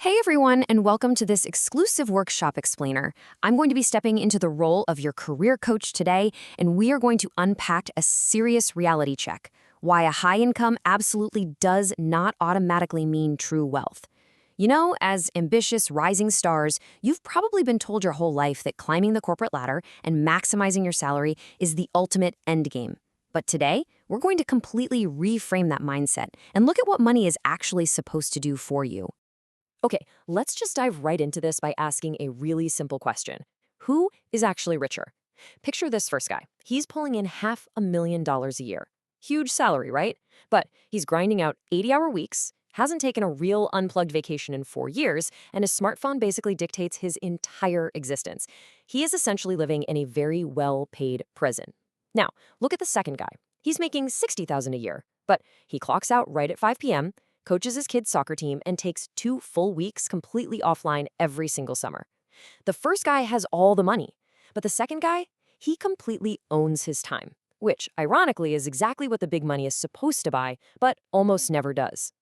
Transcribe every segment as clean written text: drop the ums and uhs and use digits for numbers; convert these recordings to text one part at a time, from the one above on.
Hey everyone, and welcome to this exclusive workshop explainer. I'm going to be stepping into the role of your career coach today, and we are going to unpack a serious reality check: why a high income absolutely does not automatically mean true wealth. You know, as ambitious rising stars, you've probably been told your whole life that climbing the corporate ladder and maximizing your salary is the ultimate endgame. But today, we're going to completely reframe that mindset and look at what money is actually supposed to do for you. Okay, let's just dive right into this by asking a really simple question. Who is actually richer? Picture this first guy. He's pulling in $500,000 a year. Huge salary, right? But he's grinding out 80-hour weeks, hasn't taken a real unplugged vacation in 4 years, and his smartphone basically dictates his entire existence. He is essentially living in a very well-paid prison. Now, look at the second guy. He's making $60,000 a year, but he clocks out right at 5 p.m., coaches his kid's soccer team, and takes 2 full weeks completely offline every single summer. The first guy has all the money, but the second guy, he completely owns his time, which, ironically, is exactly what the big money is supposed to buy, but almost never does.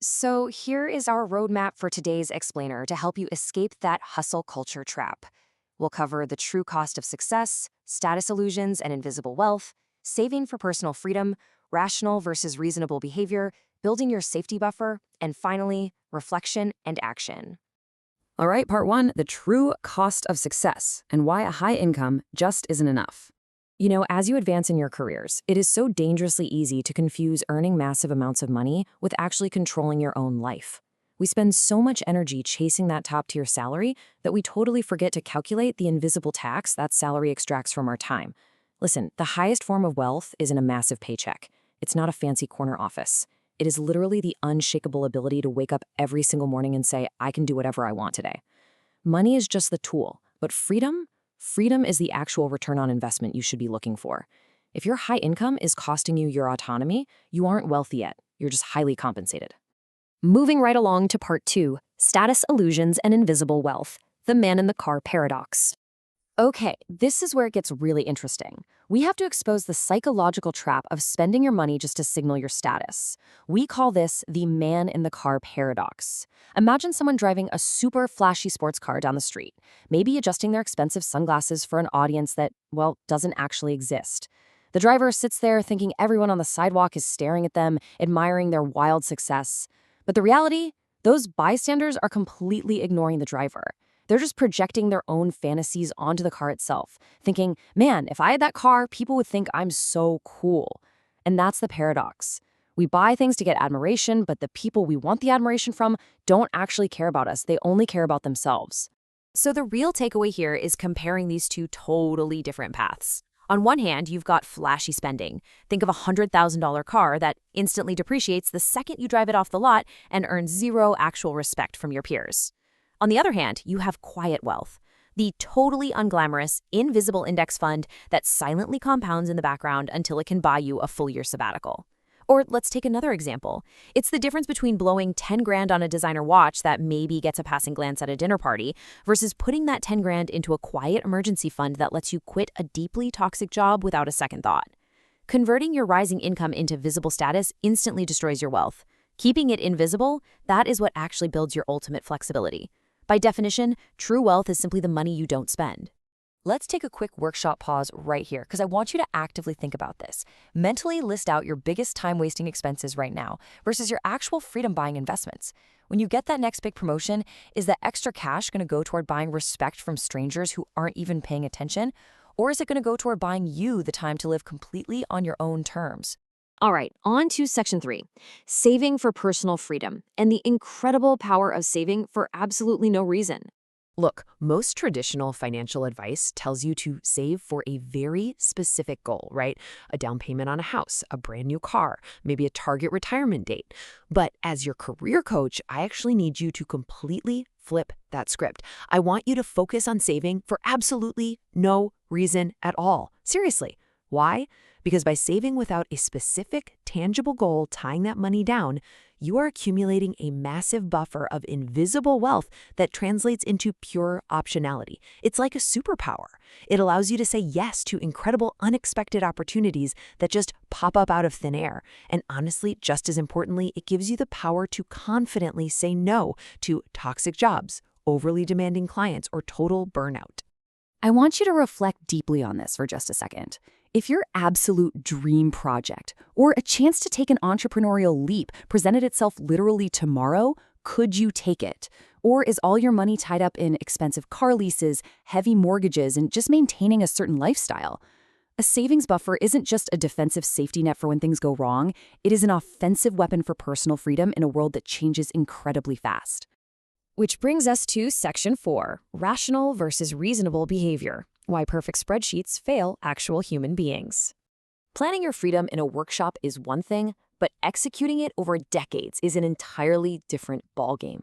So here is our roadmap for today's explainer to help you escape that hustle culture trap. We'll cover the true cost of success, status illusions and invisible wealth, saving for personal freedom, rational versus reasonable behavior, building your safety buffer, and finally, reflection and action. All right, part one, the true cost of success and why a high income just isn't enough. You know, as you advance in your careers, it is so dangerously easy to confuse earning massive amounts of money with actually controlling your own life. We spend so much energy chasing that top-tier salary that we totally forget to calculate the invisible tax that salary extracts from our time. Listen, the highest form of wealth isn't a massive paycheck. It's not a fancy corner office. It is literally the unshakable ability to wake up every single morning and say, I can do whatever I want today. Money is just the tool, but freedom is the actual return on investment you should be looking for. If your high income is costing you your autonomy, you aren't wealthy yet. You're just highly compensated. Moving right along to part two, status illusions and invisible wealth, the man in the car paradox. Okay, this is where it gets really interesting. We have to expose the psychological trap of spending your money just to signal your status. We call this the man in the car paradox. Imagine someone driving a super flashy sports car down the street, maybe adjusting their expensive sunglasses for an audience that, well, doesn't actually exist. The driver sits there thinking everyone on the sidewalk is staring at them, admiring their wild success. But the reality? Those bystanders are completely ignoring the driver. They're just projecting their own fantasies onto the car itself, thinking, man, if I had that car, people would think I'm so cool. And that's the paradox. We buy things to get admiration, but the people we want the admiration from don't actually care about us. They only care about themselves. So the real takeaway here is comparing these two totally different paths. On one hand, you've got flashy spending. Think of a $100,000 car that instantly depreciates the second you drive it off the lot and earns zero actual respect from your peers. On the other hand, you have quiet wealth, the totally unglamorous, invisible index fund that silently compounds in the background until it can buy you a full year sabbatical. Or let's take another example. It's the difference between blowing 10 grand on a designer watch that maybe gets a passing glance at a dinner party versus putting that 10 grand into a quiet emergency fund that lets you quit a deeply toxic job without a second thought. Converting your rising income into visible status instantly destroys your wealth. Keeping it invisible, that is what actually builds your ultimate flexibility. By definition, true wealth is simply the money you don't spend. Let's take a quick workshop pause right here because I want you to actively think about this. Mentally list out your biggest time-wasting expenses right now versus your actual freedom-buying investments. When you get that next big promotion, is that extra cash going to go toward buying respect from strangers who aren't even paying attention? Or is it going to go toward buying you the time to live completely on your own terms? All right, on to section 3, saving for personal freedom and the incredible power of saving for absolutely no reason. Look, most traditional financial advice tells you to save for a very specific goal, right? A down payment on a house, a brand new car, maybe a target retirement date. But as your career coach, I actually need you to completely flip that script. I want you to focus on saving for absolutely no reason at all. Seriously. Why? Because by saving without a specific, tangible goal tying that money down, you are accumulating a massive buffer of invisible wealth that translates into pure optionality. It's like a superpower. It allows you to say yes to incredible, unexpected opportunities that just pop up out of thin air. And honestly, just as importantly, it gives you the power to confidently say no to toxic jobs, overly demanding clients, or total burnout. I want you to reflect deeply on this for just a second. If your absolute dream project or a chance to take an entrepreneurial leap presented itself literally tomorrow, could you take it? Or is all your money tied up in expensive car leases, heavy mortgages, and just maintaining a certain lifestyle? A savings buffer isn't just a defensive safety net for when things go wrong. It is an offensive weapon for personal freedom in a world that changes incredibly fast. Which brings us to Section 4, Rational versus Reasonable Behavior. Why perfect spreadsheets fail actual human beings. Planning your freedom in a workshop is one thing, but executing it over decades is an entirely different ballgame.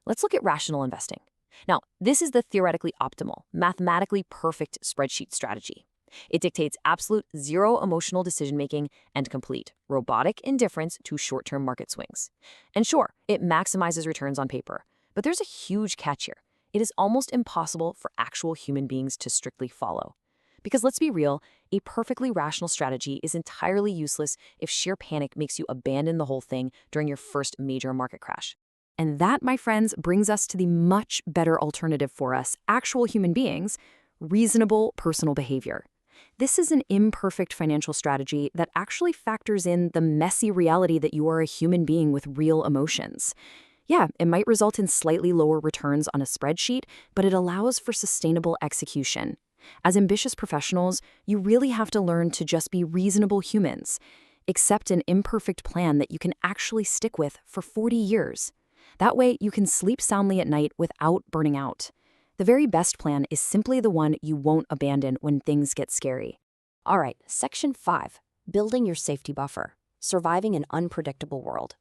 Let's look at rational investing. Now, this is the theoretically optimal, mathematically perfect spreadsheet strategy. It dictates absolute zero emotional decision-making and complete robotic indifference to short-term market swings. And sure, it maximizes returns on paper, but there's a huge catch here. It is almost impossible for actual human beings to strictly follow. Because let's be real, a perfectly rational strategy is entirely useless if sheer panic makes you abandon the whole thing during your first major market crash. And that, my friends, brings us to the much better alternative for us, actual human beings, reasonable personal behavior. This is an imperfect financial strategy that actually factors in the messy reality that you are a human being with real emotions. Yeah, it might result in slightly lower returns on a spreadsheet, but it allows for sustainable execution. As ambitious professionals, you really have to learn to just be reasonable humans. Accept an imperfect plan that you can actually stick with for 40 years. That way, you can sleep soundly at night without burning out. The very best plan is simply the one you won't abandon when things get scary. All right, Section 5, Building Your Safety Buffer, Surviving an Unpredictable World.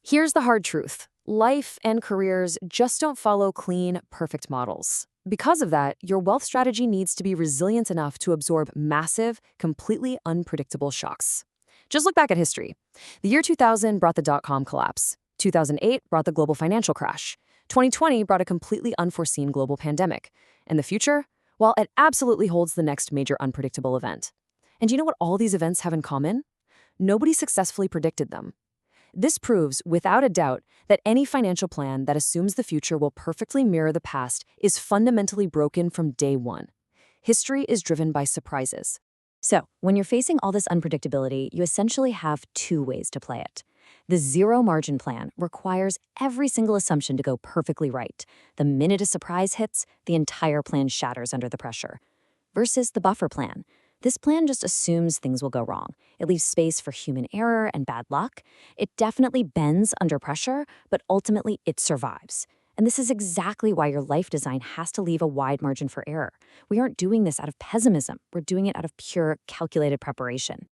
Here's the hard truth. Life and careers just don't follow clean, perfect models. Because of that, your wealth strategy needs to be resilient enough to absorb massive, completely unpredictable shocks. Just look back at history. The year 2000 brought the dot-com collapse. 2008 brought the global financial crash. 2020 brought a completely unforeseen global pandemic. And the future? Well, it absolutely holds the next major unpredictable event. And you know what all these events have in common? Nobody successfully predicted them. This proves, without a doubt, that any financial plan that assumes the future will perfectly mirror the past is fundamentally broken from day one. History is driven by surprises. So, when you're facing all this unpredictability, you essentially have two ways to play it. The zero-margin plan requires every single assumption to go perfectly right. The minute a surprise hits, the entire plan shatters under the pressure. Versus the buffer plan. This plan just assumes things will go wrong. It leaves space for human error and bad luck. It definitely bends under pressure, but ultimately it survives. And this is exactly why your life design has to leave a wide margin for error. We aren't doing this out of pessimism. We're doing it out of pure, calculated preparation.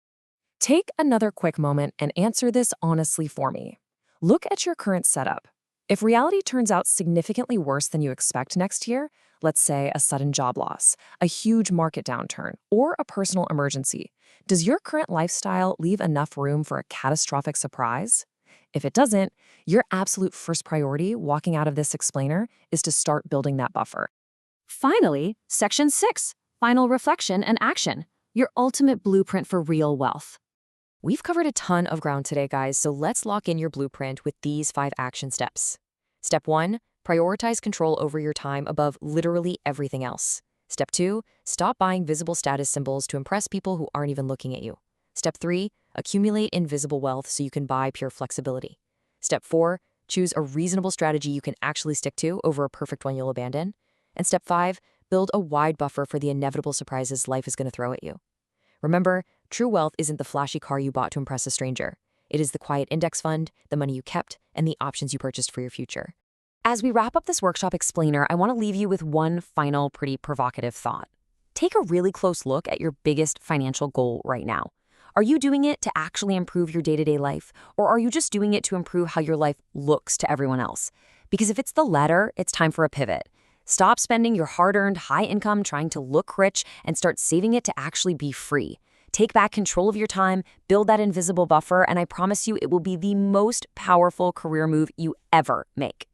Take another quick moment and answer this honestly for me. Look at your current setup. If reality turns out significantly worse than you expect next year, let's say a sudden job loss, a huge market downturn, or a personal emergency, does your current lifestyle leave enough room for a catastrophic surprise? If it doesn't, your absolute first priority walking out of this explainer is to start building that buffer. Finally, Section 6, Final Reflection and Action, your ultimate blueprint for real wealth. We've covered a ton of ground today, guys, so let's lock in your blueprint with these 5 action steps. Step 1, prioritize control over your time above literally everything else. Step 2, stop buying visible status symbols to impress people who aren't even looking at you. Step 3, accumulate invisible wealth so you can buy pure flexibility. Step 4, choose a reasonable strategy you can actually stick to over a perfect one you'll abandon. And Step 5, build a wide buffer for the inevitable surprises life is going to throw at you. Remember, true wealth isn't the flashy car you bought to impress a stranger. It is the quiet index fund, the money you kept, and the options you purchased for your future. As we wrap up this workshop explainer, I want to leave you with one final pretty provocative thought. Take a really close look at your biggest financial goal right now. Are you doing it to actually improve your day-to-day life, or are you just doing it to improve how your life looks to everyone else? Because if it's the latter, it's time for a pivot. Stop spending your hard-earned high income trying to look rich and start saving it to actually be free. Take back control of your time, build that invisible buffer, and I promise you it will be the most powerful career move you ever make.